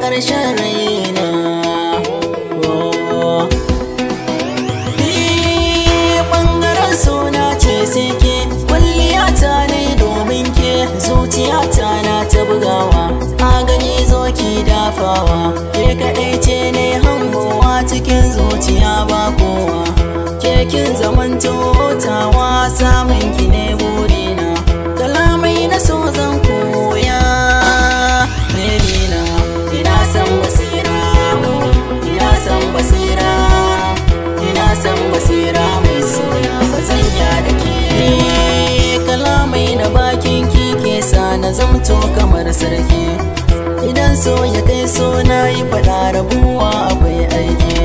ƙarshen raina. Ɓangaren suna ce sai ke, kwalliyata ne domin ke, zuciyata na ta bugawa, a gani zo ki dafawa, ke kaɗai ce ne hangowa cikin zuciya ba kowa, ke kin zamanto tawa, samun ki ne burina, kalamai na so zan koya. Babyna, ina san basira, ina san basira, ina san basira mai suna ba zan ya da ke. Kalamai na bakin ki ke sa na zamto kamar sarki, idan so ya kai so na yi faɗa rabuwa akwai aiki.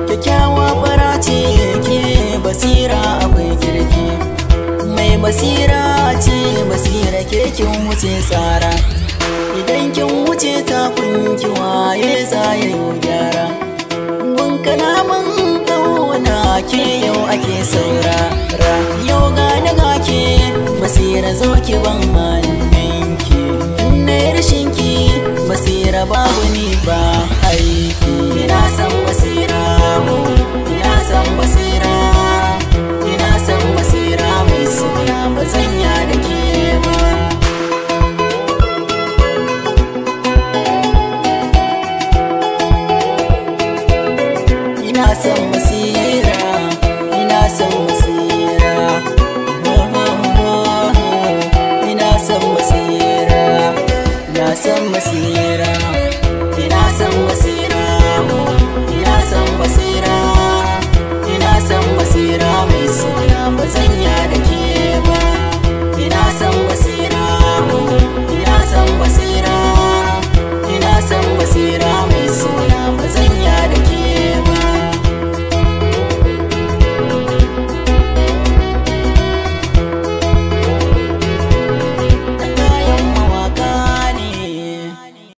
Kyakkyawa fara ce ke, basira akwai kirki, mai basira ce basira ke kin wuce tsara, idan kin wuce ta kunki waye za ya yi gyara. Gun kalaman ƙauna ke yau ake saurara, yau gani ga ke basira zo ki ban hannunki, na rashin ki basira babu ni ba aiki. Ina san basira, ina san basira, ina san basira mai suna ba zan ya da ke ba. Ina san basira, ina san basira, ina san basira, ina san basira.